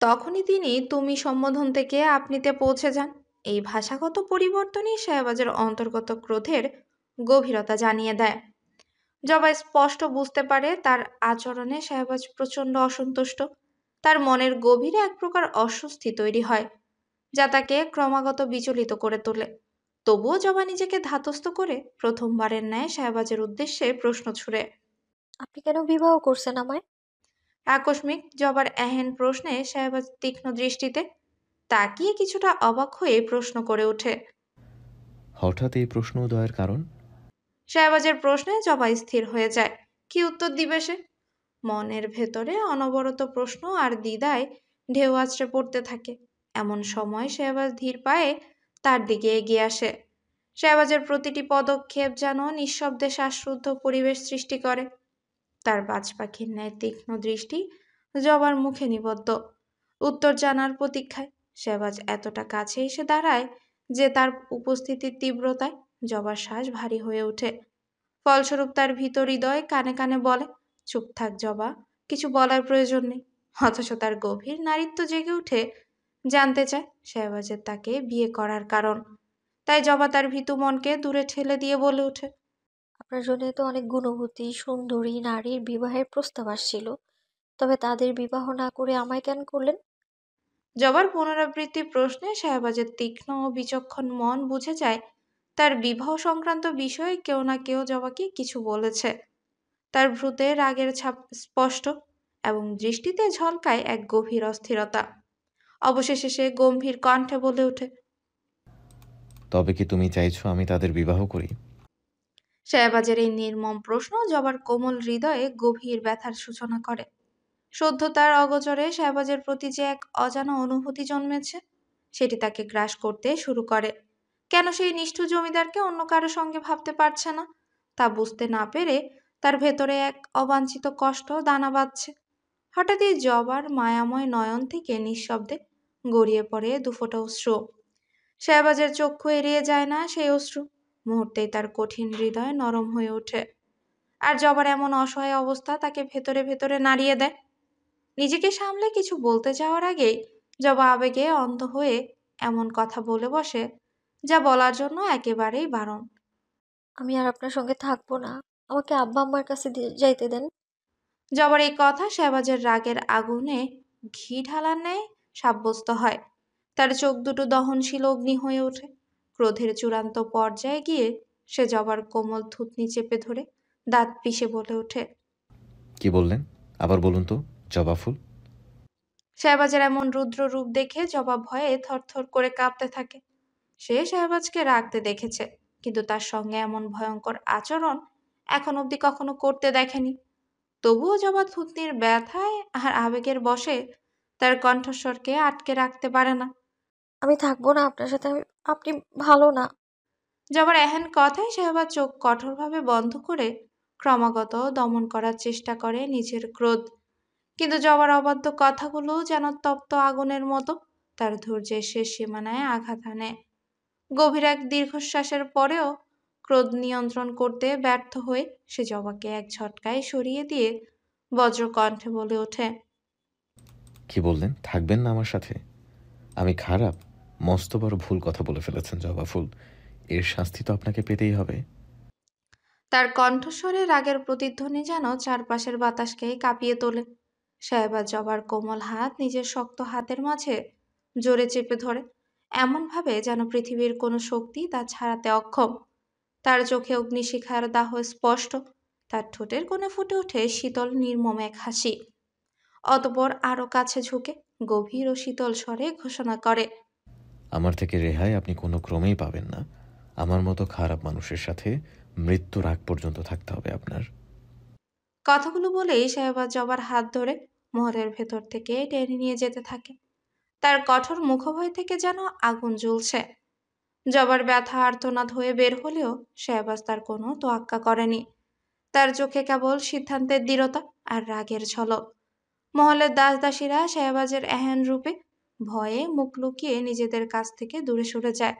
তখনই তিনি তুমি সম্বোধন থেকে আপনিতে পৌঁছে যান। এই ভাষাগত পরিবর্তনই শাহবাজের অন্তর্গত ক্রোধের গভীরতা জানিয়ে দেয়। জবা স্পষ্ট বুঝতে পারে তার আচরণে শাহবাজ প্রচণ্ড অসন্তুষ্ট। তার মনের গভীরে এক প্রকার অস্বস্তি তৈরি হয়, যা তাকে ক্রমাগত বিচলিত করে তোলে। তবুও জবা নিজেকে ধাতস্থ করে প্রথমবারের ন্যায় শাহবাজের উদ্দেশ্যে প্রশ্ন ছুড়ে। আপনি কেন বিবাহ করছেন আমায়? আকস্মিক জবার এহেন প্রশ্নে শাহবাজ তীক্ষ্ণ দৃষ্টিতে তাকিয়ে কিছুটা অবাক হয়ে প্রশ্ন করে ওঠে। হঠাৎ এই প্রশ্ন উদয়ের কারণ? শাহবাজের প্রশ্নে জবা স্থির হয়ে যায়। কি উত্তর দিবে সে? মনের ভেতরে অনবরত প্রশ্ন আর দ্বিধায় ঢেউ আছড়ে পড়তে থাকে। এমন সময় শাহবাজ ধীর পায়ে তার দিকে এগিয়ে আসে। শাহবাজের প্রতিটি পদক্ষেপ যেন নিঃশব্দে শ্বাসরুদ্ধ পরিবেশ সৃষ্টি করে। তার বাজ পাখির ন্যায় তীক্ষ্ণ দৃষ্টি জবার মুখে নিবদ্ধ, উত্তর জানার প্রতীক্ষায়। শাহবাজ এতটা কাছে এসে দাঁড়ায় যে তার উপস্থিতির তীব্রতায় জবার শ্বাস ভারী হয়ে ওঠে। ফলস্বরূপ তার ভিতর হৃদয় কানে কানে বলে, চুপ থাক জবা, কিছু বলার প্রয়োজন নেই। অথচ তার গভীর নারীত্ব জেগে উঠে জানতে চায় শাহবাজের তাকে বিয়ে করার কারণ। তাই জবা তার ভীতু মনকে দূরে ঠেলে দিয়ে বলে ওঠে। আপনার জন্য তো অনেক গুণবতী সুন্দরী নারীর বিবাহের প্রস্তাব আসছিল, তবে তাদের বিবাহ না করে আমায় কেন করলেন? জবার পুনরাবৃত্তি প্রশ্নে শাহবাজের তীক্ষ্ণ ও বিচক্ষণ মন বুঝে যায় তার বিবাহ সংক্রান্ত বিষয়ে কেউ না কেউ জবাকে কিছু বলেছে। তার ভ্রুতে রাগের ছাপ স্পষ্ট এবং দৃষ্টিতে ঝলকায় এক গভীর অস্থিরতা। অবশেষে সে গম্ভীর কণ্ঠে বলে ওঠে। তবে কি তুমি চাইছো আমি তাদের বিবাহ করি? শাহবাজের এই নির্মম প্রশ্ন জবার কোমল হৃদয়ে গভীর ব্যথার সূচনা করে। সদ্য তার অগোচরে শাহবাজের প্রতি যে এক অজানা অনুভূতি জন্মেছে, সেটি তাকে গ্রাস করতে শুরু করে। কেন সেই নিষ্ঠুর জমিদারকে অন্য কারো সঙ্গে ভাবতে পারছে না, তা বুঝতে না পেরে তার ভেতরে এক অবাঞ্ছিত কষ্ট দানা বাঁধছে। হঠাৎই জবার মায়াময় নয়ন থেকে নিঃশব্দে গড়িয়ে পড়ে দুফোঁটা অশ্রু। শাহবাজের চক্ষু এড়িয়ে যায় না সেই অশ্রু। মুহূর্তেই তার কঠিন হৃদয় নরম হয়ে ওঠে। আর জবার এমন অসহায় অবস্থা তাকে ভেতরে ভেতরে নাড়িয়ে দেয়। নিজেকে সামলে কিছু বলতে যাওয়ার আগেই জবা আবেগে অন্ধ হয়ে এমন কথা বলে বসে যা বলার জন্য একেবারেই বারণ। আমি আর আপনার সঙ্গে থাকবো না। আমাকে আব্বা আম্মার কাছে যাইতে দেন। জবার এই কথা শাহবাজের রাগের আগুনে ঘি ঢালার ন্যায় সাব্যস্ত হয়। তার চোখ দুটো দহনশীল অগ্নি হয়ে ওঠে। ক্রোধের চূড়ান্ত পর্যায়ে গিয়ে সে জবার কোমল থুতনি চেপে ধরে দাঁত পিষে বলে ওঠে। কি বললেন? আবার বলুন তো। জবা ফুল? শাহবাজের এমন রুদ্র রূপ দেখে জবা ভয়ে থরথর করে কাঁপতে থাকে। সে শাহবাজকে রাগতে দেখেছে, কিন্তু তার সঙ্গে এমন ভয়ঙ্কর আচরণ এখন অবধি কখনো করতে দেখেনি। তবুও জবা থুতনির ব্যথায় আর আবেগের বশে তার কণ্ঠস্বরকে আটকে রাখতে পারে না। আমি থাকবো না আপনার সাথে। আপনি ভালো না। জবার এহেন কথায় শাহবাজ চোখ কঠোরভাবে বন্ধ করে ক্রমাগত দমন করার চেষ্টা করে নিজের ক্রোধ। কিন্তু জবার অবাধ্য কথাগুলো যেন তপ্ত আগুনের মতো তার ধৈর্যের শেষ সীমানায় আঘাত হানে। গভীর এক দীর্ঘশ্বাসের পরেও ক্রোধ নিয়ন্ত্রণ করতে ব্যর্থ হয়ে সে জবাকে এক ঝটকায় সরিয়ে দিয়ে বজ্রকণ্ঠে বলে ওঠে। কি বললেন? থাকবেন না আমার সাথে? আমি খারাপ? মস্ত বড় ভুল কথা বলে ফেলেছেন জবা ফুল। এর শাস্তি তো আপনাকে পেতেই হবে। তার কণ্ঠস্বরে রাগের প্রতিধ্বনি যেন চারপাশের বাতাসকে কাঁপিয়ে তোলে। সাহেবা জবার কোমল হাত নিজের শক্ত হাতের মাঝে জোরে চেপে ধরে, এমনভাবে যেন পৃথিবীর কোনো শক্তি তা ছাড়াতে অক্ষম। তার চোখে অগ্নিশিখার দাহ স্পষ্ট। তার ঠোঁটের কোণে ফুটে ওঠে শীতল নির্মম এক হাসি। অতঃপর আরো কাছে ঝুঁকে গভীর ও শীতল স্বরে ঘোষণা করে। আমার থেকে রেহাই আপনি কোনো ক্রমেই পাবেন না। আমার মতো খারাপ মানুষের সাথে মৃত্যুর আগ পর্যন্ত থাকতে হবে আপনার। কথাগুলো বলেই সাহেবা জবার হাত ধরে মহলের ভেতর থেকে টেনে নিয়ে যেতে থাকে। তার কঠোর মুখভয় থেকে যেন আগুন জ্বলছে। জবার ব্যথা আর্তনাদ হয়ে বের হলেও শেহবাজ তার কোনো তোয়াক্কা করেনি। তার চোখে কেবল সিদ্ধান্তের দৃঢ়তা আর রাগের ঝলক। মহলের দাসদাসীরা শেহবাজের এহেন রূপে ভয়ে মুখ লুকিয়ে নিজেদের কাছ থেকে দূরে সরে যায়।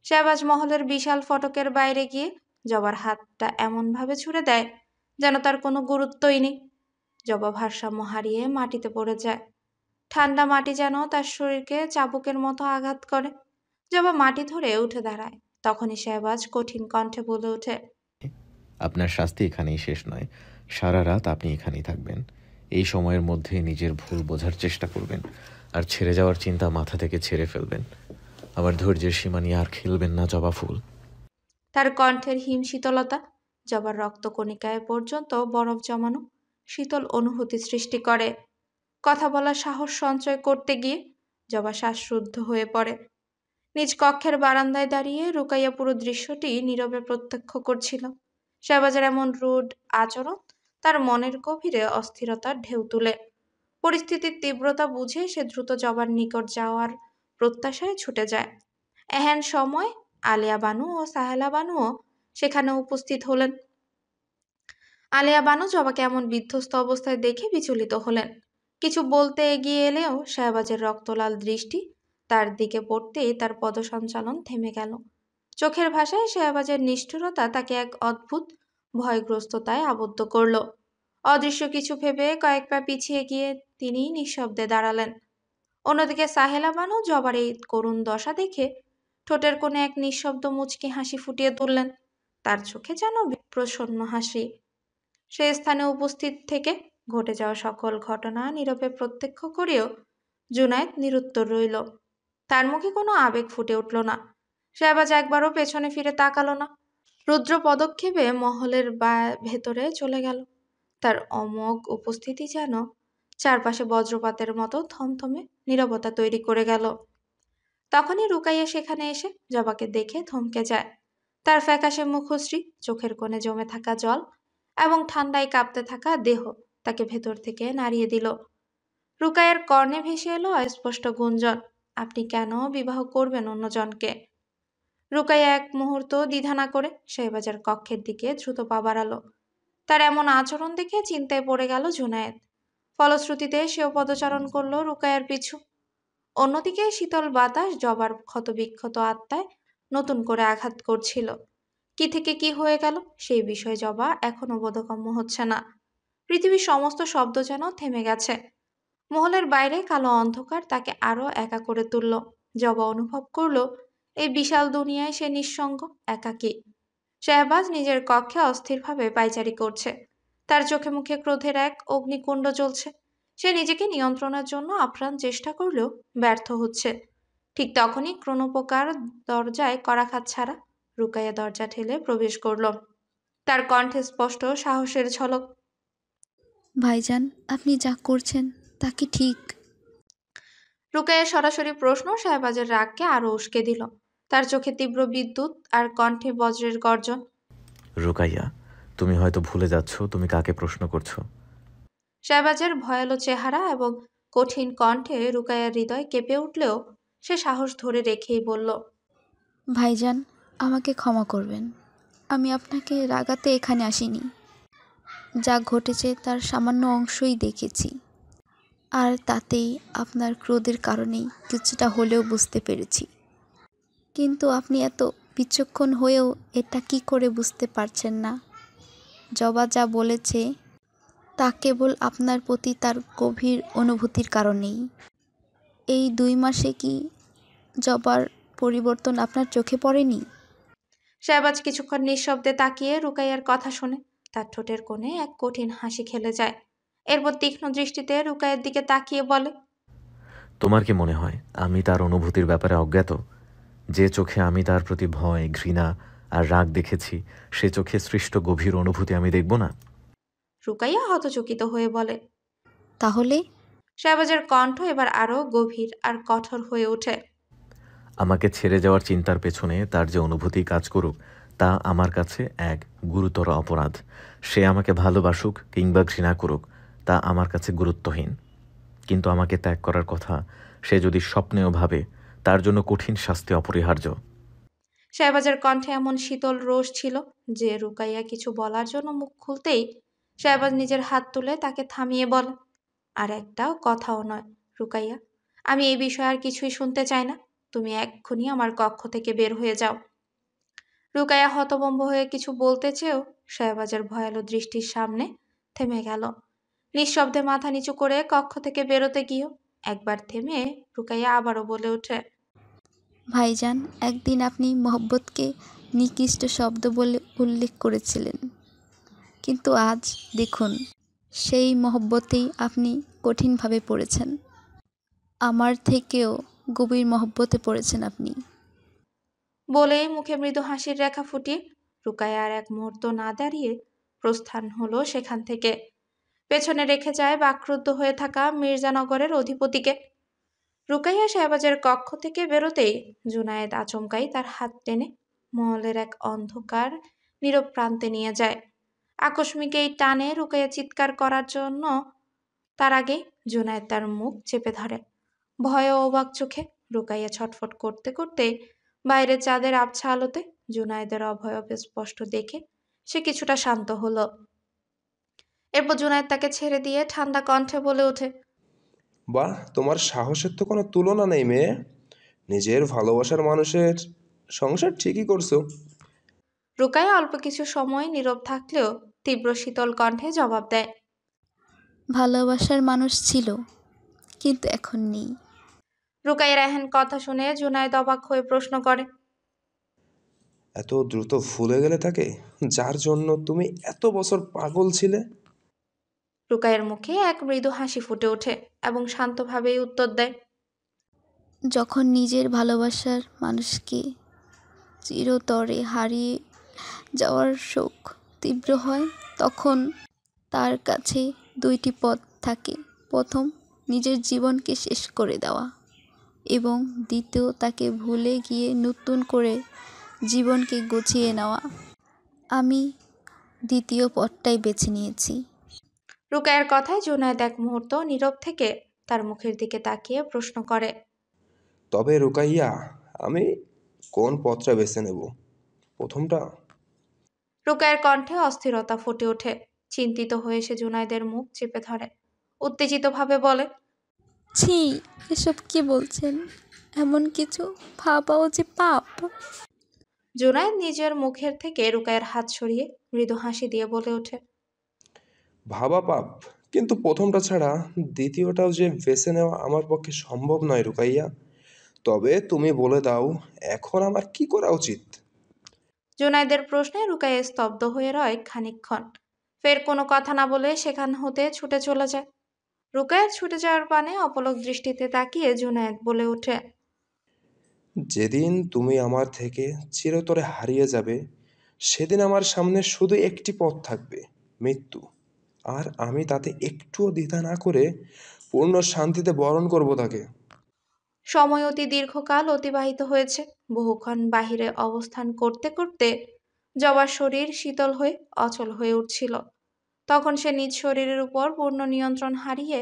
শেহবাজ মহলের বিশাল ফটকের বাইরে গিয়ে জবার হাতটা এমনভাবে ছুড়ে দেয় যেন তার কোনো গুরুত্বই নেই। জবা ভারসাম্য হারিয়ে মাটিতে পড়ে যায়। ঠান্ডা মাটি যেন তার শরীরকে চাবুকের মতো আঘাত করে। জবা মাটি ধরে উঠে দাঁড়ায়। তখনই শেহবাজ কঠিন কণ্ঠে বলে ওঠে, আপনার শাস্তি এখানেই শেষ নয়। সারা রাত আপনি এখানেই থাকবেন। এই সময়ের মধ্যে নিজের ভুল বোঝার চেষ্টা করবেন, আর ছেড়ে যাওয়ার চিন্তা মাথা থেকে ছেড়ে ফেলবেন। আমার ধৈর্যের সীমা নিয়ে আর খেলবেন না জবা ফুল। তার কণ্ঠের হিম শীতলতা জবার রক্তকণিকায় পর্যন্ত বরফ জমানো শীতল অনুভূতি সৃষ্টি করে। কথা বলার সাহস সঞ্চয় করতে গিয়ে জবা শ্বাসরুদ্ধ হয়ে পড়ে। নিজ কক্ষের বারান্দায় দাঁড়িয়ে রুকাইয়া পুরো দৃশ্যটি নীরবে প্রত্যক্ষ করছিল। শেহবাজের এমন রুড আচরণ তার মনের গভীরে অস্থিরতার ঢেউ তুলে। পরিস্থিতির তীব্রতা বুঝে সে দ্রুত জবার নিকট যাওয়ার প্রত্যাশায় ছুটে যায়। এহেন সময় আলিয়া বানু ও সাহেলা বানুও সেখানে উপস্থিত হলেন। আলিয়া বানু জবাকে এমন বিধ্বস্ত অবস্থায় দেখে বিচলিত হলেন। কিছু বলতে এগিয়ে এলেও শাহবাজের রক্তলাল দৃষ্টি তার দিকে পড়তেই তার পদসঞ্চালন থেমে গেল। চোখের ভাষায় শাহবাজের নিষ্ঠুরতা তাকে এক অদ্ভুত ভয়গ্রস্ততায় আবদ্ধ করল। অদৃশ্য কিছু ভেবে কয়েক পা পিছিয়ে গিয়ে তিনি নিঃশব্দে দাঁড়ালেন। অন্যদিকে সাহেলা বানু জবার এই করুণ দশা দেখে ঠোঁটের কোণে এক নিঃশব্দ মুচকি হাসি ফুটিয়ে তুললেন। তার চোখে যেন প্রসন্ন হাসি। সে স্থানে উপস্থিত থেকে ঘটে যাওয়া সকল ঘটনা নীরবে প্রত্যক্ষ করেও জুনায়েদ নিরুত্তর রইল। তার মুখে কোনো আবেগ ফুটে উঠল না। শাহবাজ একবারও পেছনে ফিরে তাকালো না। রুদ্র পদক্ষেপে মহলের ভেতরে চলে গেল। তার অমোঘ উপস্থিতি যেন চারপাশে বজ্রপাতের মতো থমথমে নীরবতা তৈরি করে গেল। তখনই রুকাইয়া সেখানে এসে জবাকে দেখে থমকে যায়। তার ফ্যাকাশে মুখশ্রী, চোখের কোণে জমে থাকা জল এবং ঠান্ডায় কাঁপতে থাকা দেহ তাকে ভেতর থেকে নাড়িয়ে দিল। রুকাইয়ার কর্ণে ভেসে এলো অস্পষ্ট গুঞ্জন, আপনি কেন বিবাহ করবেন অন্যজনকে? রুকাইয়া এক মুহূর্ত দ্বিধা না করে শেহবাজের কক্ষের দিকে দ্রুত পা বাড়ালো। তার এমন আচরণ দেখে চিন্তায় পড়ে গেল জুনায়েদ। ফলশ্রুতিতে সেও পদচারণ করল রুকাইয়ার পিছু। অন্যদিকে শীতল বাতাস জবার ক্ষতবিক্ষত আত্মায় নতুন করে আঘাত করছিল। কি থেকে কি হয়ে গেল সেই বিষয়ে জবা এখনো বোধগম্য হচ্ছে না। পৃথিবীর সমস্ত শব্দ যেন থেমে গেছে। মহলের বাইরে কালো অন্ধকার তাকে আরো একা করে তুলল। জবা অনুভব করল এই বিশাল দুনিয়ায় সে নিঃসঙ্গ, একাকী। শাহবাজ নিজের কক্ষে অস্থিরভাবে পায়চারি করছে। তার চোখে মুখে ক্রোধের এক অগ্নিকুণ্ড জ্বলছে। সে নিজেকে নিয়ন্ত্রণের জন্য আপ্রাণ চেষ্টা করলেও ব্যর্থ হচ্ছে। ঠিক তখনই ক্রোনোপোকার দরজায় করাঘাত ছাড়া রুকাইয়া দরজা ঠেলে প্রবেশ করল। তার কণ্ঠে স্পষ্ট সাহসের ঝলক। ভাইজান, আপনি যা করছেন তা কি ঠিক? রুকাইয়ার সরাসরি প্রশ্ন শাহবাজের রাগকে আরো উস্কে দিল। তার চোখে তীব্র বিদ্যুৎ আর কণ্ঠে বজ্রের গর্জন। রুকাইয়া, তুমি হয়তো ভুলে যাচ্ছ তুমি কাকে প্রশ্ন করছো। শাহবাজের ভয়ালো চেহারা এবং কঠিন কণ্ঠে রুকাইয়ার হৃদয় কেঁপে উঠলেও সে সাহস ধরে রেখেই বলল, ভাইজান, আমাকে ক্ষমা করবেন। আমি আপনাকে রাগাতে এখানে আসিনি। যা ঘটেছে তার সামান্য অংশই দেখেছি, আর তাতেই আপনার ক্রোধের কারণেই কিছুটা হলেও বুঝতে পেরেছি। কিন্তু আপনি এত বিচক্ষণ হয়েও এটা কি করে বুঝতে পারছেন না? জবা যা বলেছে তা কেবল আপনার প্রতি তার গভীর অনুভূতির কারণেই। এই 2 মাসে কি জবার পরিবর্তন আপনার চোখে পড়েনি? শাহবাজ কিছুক্ষণ নিঃশব্দে তাকিয়ে রুকাইয়ার কথা শুনে তার ঠোঁটের কোণে এক কঠিন হাসি খেলে যায়। এরপর তীক্ষ্ণ দৃষ্টিতে রুকাইয়ের দিকে তাকিয়ে বলে, তোমার কি মনে হয় আমি তার অনুভূতির ব্যাপারে অজ্ঞাত? যে চোখে আমি তার প্রতি ভয়, ঘৃণা আর রাগ দেখেছি, সে চোখে সৃষ্ট গভীর অনুভূতি আমি দেখব না? রুকাইয়া হতচকিত হয়ে বলে। তাহলে? শাহবাজের কণ্ঠ এবার আরো গভীর আর কঠোর হয়ে ওঠে। আমাকে ছেড়ে যাওয়ার চিন্তার পেছনে তার যে অনুভূতি কাজ করুক, তা আমার কাছে এক গুরুতর অপরাধ। সে আমাকে ভালোবাসুক কিংবা ঘৃণা করুক, তা আমার কাছে গুরুত্বহীন। কিন্তু আমাকে ত্যাগ করার কথা সে যদি স্বপ্নেও ভাবে, তার জন্য কঠিন শাস্তি অপরিহার্য। শাহবাজের কণ্ঠে এমন শীতল রোষ ছিল যে রুকাইয়া কিছু বলার জন্য মুখ খুলতেই শাহবাজ নিজের হাত তুলে তাকে থামিয়ে বলে, আর একটাও কথাও নয় রুকাইয়া, আমি এই বিষয়ে আর কিছুই শুনতে চাই না। তুমি এক্ষুনি আমার কক্ষ থেকে বের হয়ে যাও। রুকাইয়া হতভম্ব হয়ে কিছু বলতে চেয়েও শাহবাজের ভয়ালো দৃষ্টির সামনে থেমে গেল। নিঃশব্দে মাথা নিচু করে কক্ষ থেকে বেরোতে গিয়েও একবার থেমে রুকাইয়া আবারও বলে ওঠে, ভাইজান, একদিন আপনি মহব্বতকে নিকৃষ্ট শব্দ বলে উল্লেখ করেছিলেন, কিন্তু আজ দেখুন সেই মহব্বতেই আপনি কঠিনভাবে পড়েছেন। আমার থেকেও গভীর মহব্বতে পড়েছেন আপনি। বলেই মুখে মৃদু হাসির রেখা ফুটিয়ে রুকাইয়া আর এক মুহূর্ত না দাঁড়িয়ে প্রস্থান হলো সেখান থেকে। পেছনে রেখে যায় বাকরুদ্ধ হয়ে থাকা মির্জানগরের অধিপতিকে। রুকাইয়া শাহবাজের কক্ষ থেকে বেরোতেই জুনায়েদ আচমকাই তার হাত টেনে মহলের এক অন্ধকার নীরব প্রান্তে নিয়ে যায়। আকস্মিক এই টানে রুকাইয়া চিৎকার করার জন্য তার আগেই জুনায়েদ তার মুখ চেপে ধরে। ভয়ে অবাক চোখে রুকাইয়া ছটফট করতে করতে বাইরে চাঁদের আবছা আলোতে জুনায়েদের অভয়ব স্পষ্ট দেখে সে কিছুটা শান্ত হলো। এরপর জুনায়েদ তাকে ছেড়ে দিয়ে ঠান্ডা কণ্ঠে বলে ওঠে, বাহ, তোমার সাহসের তো কোনো তুলনা নেই মেয়ে। নিজের ভালোবাসার মানুষের সংসার ঠিকই করছো। রুকাইয়া অল্প কিছু সময় নীরব থাকলেও তীব্র শীতল কণ্ঠে জবাব দেয়, ভালোবাসার মানুষ ছিল, কিন্তু এখন নেই। রুকাইয়ার এহেন কথা শুনে জুনায়েদ অবাক হয়ে প্রশ্ন করে, এত দ্রুত ভুলে গেলে তাকে, যার জন্য তুমি এত বছর পাগল ছিলে? রুকাইয়ার মুখে এক মৃদু হাসি ফুটে ওঠে এবং শান্তভাবেই উত্তর দেয়, যখন নিজের ভালোবাসার মানুষকে চিরতরে হারিয়ে যাওয়ার শোক তীব্র হয়, তখন তার কাছে দুইটি পথ থাকে। প্রথম, নিজের জীবনকে শেষ করে দেওয়া, এবং দ্বিতীয়, তাকে ভুলে গিয়ে নতুন করে জীবনকে গুছিয়ে নেওয়া। আমি দ্বিতীয় পথটাই বেছে নিয়েছি। রুকাইয়ার কথায় জুনায়েদ এক মুহূর্ত নীরব থেকে তার মুখের দিকে তাকিয়ে প্রশ্ন করে, তবে রুকাইয়া, আমি কোন পথটা বেছে নেব? প্রথমটা? রুকাইয়ার কণ্ঠে অস্থিরতা ফুটে ওঠে। চিন্তিত হয়ে সে জুনায়েদের মুখ চেপে ধরে উত্তেজিতভাবে বলে, ছি, এসব কি বলছেন? এমন কিছু ভাবাও যে পাপ। জুনায়েদ নিজের মুখের থেকে রুকাইয়ার হাত সরিয়ে মৃদু হাসি দিয়ে বলে ওঠে, ভাবা পাপ, কিন্তু প্রথমটা ছাড়া দ্বিতীয়টাও যে বেছে নেওয়া আমার পক্ষে সম্ভব নয় রুকাইয়া। তবে তুমি বলে দাও, এখন আমার কি করা উচিত? জুনায়েদের প্রশ্নে রুকাইয়া স্তব্ধ হয়ে রয় খানিকক্ষণ। ফের কোনো কথা না বলে সেখান হতে ছুটে চলে যায়। রুকাইয়ার ছুটে যাওয়ার পানে অপলক দৃষ্টিতে তাকিয়ে জুনায়েদ বলে ওঠে, যেদিন তুমি আমার থেকে চিরতরে হারিয়ে যাবে, সেদিন আমার সামনে শুধু একটি পথ থাকবে, মৃত্যু। আর আমি তাতে একটুও দ্বিধা না করে পূর্ণ শান্তিতে বরণ করব তাকে। সময় অতি দীর্ঘকাল অতিবাহিত হয়েছে। বহুক্ষণ বাহিরে অবস্থান করতে করতে জবার শরীর শীতল হয়ে অচল হয়ে উঠছিল। তখন সে নিজ শরীরের উপর পূর্ণ নিয়ন্ত্রণ হারিয়ে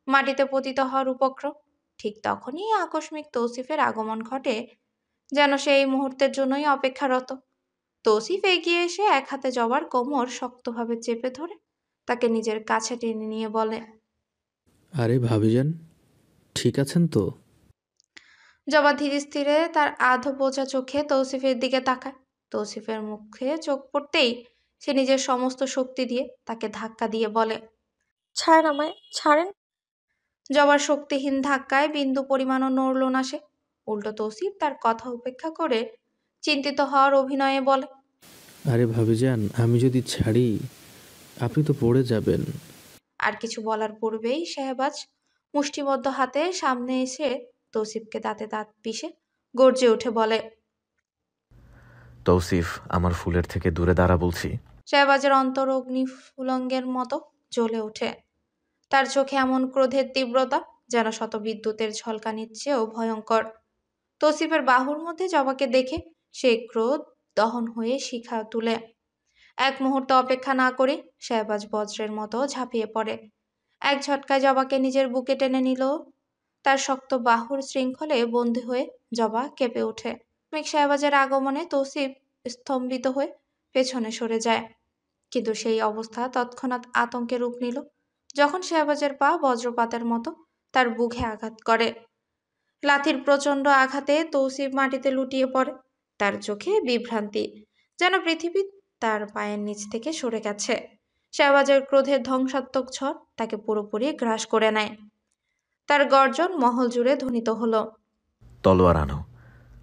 মাটিতে পতিত হওয়ার উপক্রম। ঠিক তখনই আকস্মিক তৌসিফের আগমন ঘটে, যেন সে এই মুহূর্তের জন্যই অপেক্ষারত। তৌসিফ এগিয়ে এসে এক হাতে জবার কোমর শক্তভাবে চেপে ধরে তাকে নিজের কাছে টেনে নিয়ে বলে, আরে ভাবিজান, ঠিক আছেন তো? জবা ধীরে স্থিরে তার আধো বোঝা চোখে তৌসিফের দিকে তাকায়। তৌসিফের মুখে চোখ পড়তেই সে নিজের সমস্ত শক্তি দিয়ে তাকে ধাক্কা দিয়ে বলে, ছাড়েন আমায়, ছাড়েন। জবার শক্তিহীন ধাক্কায় বিন্দু পরিমাণও নড়ল না সে। উল্টো তৌসিফ তার কথা উপেক্ষা করে চিন্তিত হওয়ার অভিনয়ে বলে, আরে ভাবিজান, আমি যদি ছাড়ি, আপনি তো পড়ে যাবেন। আর কিছু বলার পূর্বেই শাহবাজ মুষ্টিবদ্ধ হাতে সামনে এসে তৌসিফকে দাঁতে দাঁত পিষে গর্জে উঠে বলে, তৌসিফ, আমার ফুলের থেকে দূরে দাঁড়া বলছি। শাহবাজের অন্তর অগ্নিফুলঙ্গের মতো জ্বলে ওঠে। তার চোখে এমন ক্রোধের তীব্রতা যেন শত বিদ্যুতের ঝলকানির চেয়েও ভয়ঙ্কর। তৌসিফের বাহুর মধ্যে জবাকে দেখে সে ক্রোধ দহন হয়ে শিখা তুলে। এক মুহূর্ত অপেক্ষা না করে শাহবাজ বজ্রের মতো ঝাঁপিয়ে পড়ে। এক ঝটকায় জবাকে নিজের বুকে টেনে নিল। তার শক্ত বাহুর শৃঙ্খলে বন্দী হয়ে জবা কেঁপে ওঠে। শাহবাজের আগমনে তৌসিফ স্তম্ভিত হয়ে পেছনে সরে যায়, কিন্তু সেই অবস্থা তৎক্ষণাৎ আতঙ্কে রূপ নিল যখন শাহবাজের পা বজ্রপাতের মতো তার বুকে আঘাত করে। লাথির প্রচণ্ড আঘাতে তৌসিফ মাটিতে লুটিয়ে পড়ে। তার চোখে বিভ্রান্তি, যেন পৃথিবী তার পায়ের নিচ থেকে সরে গেছে। শাহবাজের ক্রোধের ধ্বংসাত্মক ঝড় তাকে পুরোপুরি গ্রাস করে নেয়। তার গর্জন মহল জুড়ে ধ্বনিত হলো। তলোয়ার আনো,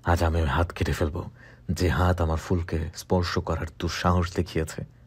আজ আমি ওই হাত কেটে ফেলবো যে হাত আমার ফুলকে স্পর্শ করার দুঃসাহস দেখিয়েছে।